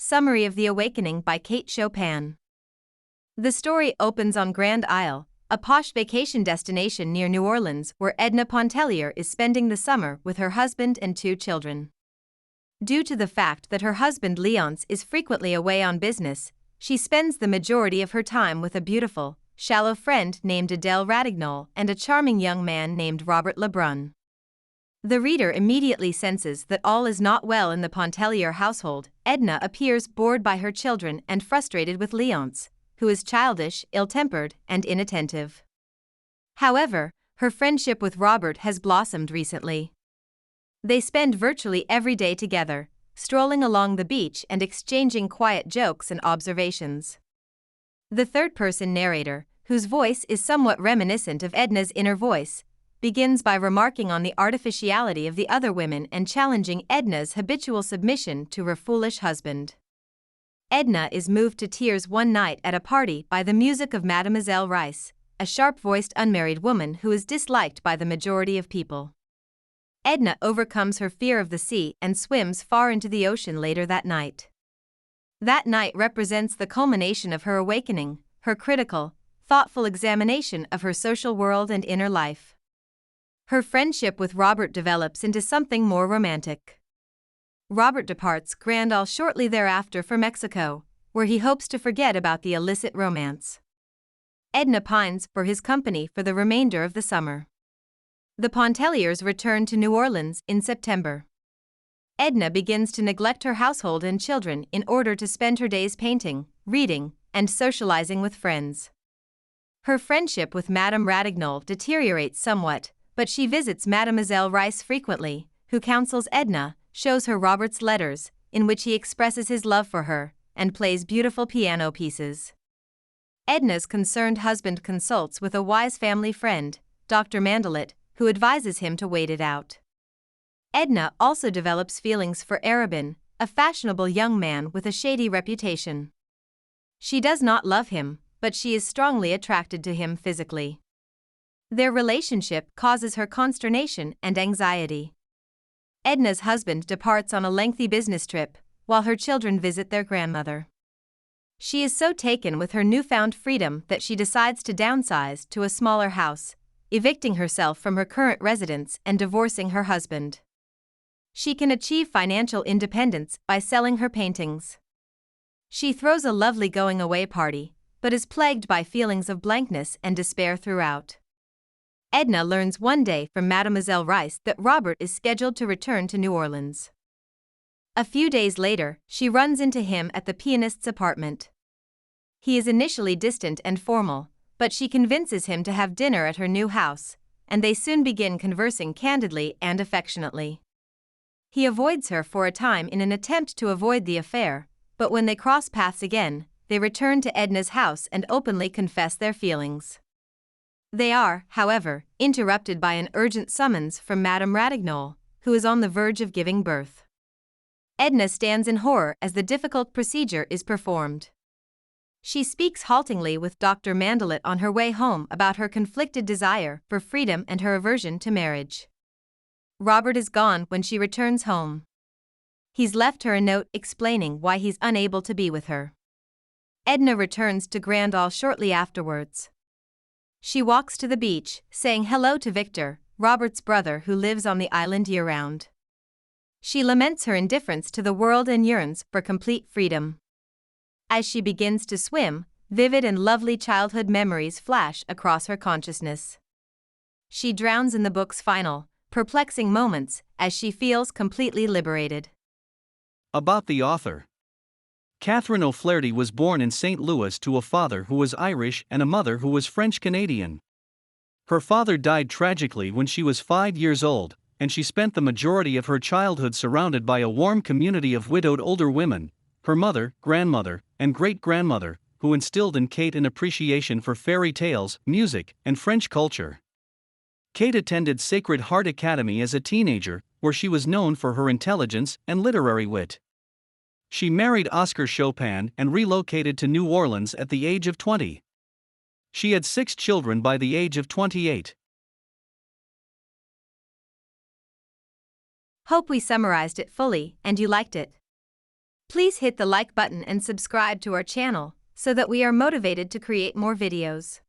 Summary of the Awakening by Kate Chopin. The story opens on Grand Isle, a posh vacation destination near New Orleans where Edna Pontellier is spending the summer with her husband and 2 children. Due to the fact that her husband Léonce is frequently away on business, she spends the majority of her time with a beautiful, shallow friend named Adèle Ratignolles and a charming young man named Robert Lebrun. The reader immediately senses that all is not well in the Pontellier household. Edna appears bored by her children and frustrated with Léonce, who is childish, ill-tempered, and inattentive. However, her friendship with Robert has blossomed recently. They spend virtually every day together, strolling along the beach and exchanging quiet jokes and observations. The third-person narrator, whose voice is somewhat reminiscent of Edna's inner voice, begins by remarking on the artificiality of the other women and challenging Edna's habitual submission to her foolish husband. Edna is moved to tears one night at a party by the music of Mademoiselle Rice, a sharp-voiced unmarried woman who is disliked by the majority of people. Edna overcomes her fear of the sea and swims far into the ocean later that night. That night represents the culmination of her awakening, her critical, thoughtful examination of her social world and inner life. Her friendship with Robert develops into something more romantic. Robert departs Grand Isle shortly thereafter for Mexico, where he hopes to forget about the illicit romance. Edna pines for his company for the remainder of the summer. The Pontelliers return to New Orleans in September. Edna begins to neglect her household and children in order to spend her days painting, reading, and socializing with friends. Her friendship with Madame Ratignolles deteriorates somewhat, but she visits Mademoiselle Rice frequently, who counsels Edna, shows her Robert's letters, in which he expresses his love for her, and plays beautiful piano pieces. Edna's concerned husband consults with a wise family friend, Dr. Mandelet, who advises him to wait it out. Edna also develops feelings for Arobin, a fashionable young man with a shady reputation. She does not love him, but she is strongly attracted to him physically. Their relationship causes her consternation and anxiety. Edna's husband departs on a lengthy business trip, while her children visit their grandmother. She is so taken with her newfound freedom that she decides to downsize to a smaller house, evicting herself from her current residence and divorcing her husband. She can achieve financial independence by selling her paintings. She throws a lovely going-away party, but is plagued by feelings of blankness and despair throughout. Edna learns one day from Mademoiselle Rice that Robert is scheduled to return to New Orleans. A few days later, she runs into him at the pianist's apartment. He is initially distant and formal, but she convinces him to have dinner at her new house, and they soon begin conversing candidly and affectionately. He avoids her for a time in an attempt to avoid the affair, but when they cross paths again, they return to Edna's house and openly confess their feelings. They are, however, interrupted by an urgent summons from Madame Ratignolles, who is on the verge of giving birth. Edna stands in horror as the difficult procedure is performed. She speaks haltingly with Dr. Mandelet on her way home about her conflicted desire for freedom and her aversion to marriage. Robert is gone when she returns home. He's left her a note explaining why he's unable to be with her. Edna returns to Grand Isle shortly afterwards. She walks to the beach, saying hello to Victor, Robert's brother who lives on the island year-round. She laments her indifference to the world and yearns for complete freedom. As she begins to swim, vivid and lovely childhood memories flash across her consciousness. She drowns in the book's final, perplexing moments as she feels completely liberated. About the author. Catherine O'Flaherty was born in St. Louis to a father who was Irish and a mother who was French-Canadian. Her father died tragically when she was 5 years old, and she spent the majority of her childhood surrounded by a warm community of widowed older women, her mother, grandmother, and great-grandmother, who instilled in Kate an appreciation for fairy tales, music, and French culture. Kate attended Sacred Heart Academy as a teenager, where she was known for her intelligence and literary wit. She married Oscar Chopin and relocated to New Orleans at the age of 20. She had 6 children by the age of 28. Hope we summarized it fully and you liked it. Please hit the like button and subscribe to our channel so that we are motivated to create more videos.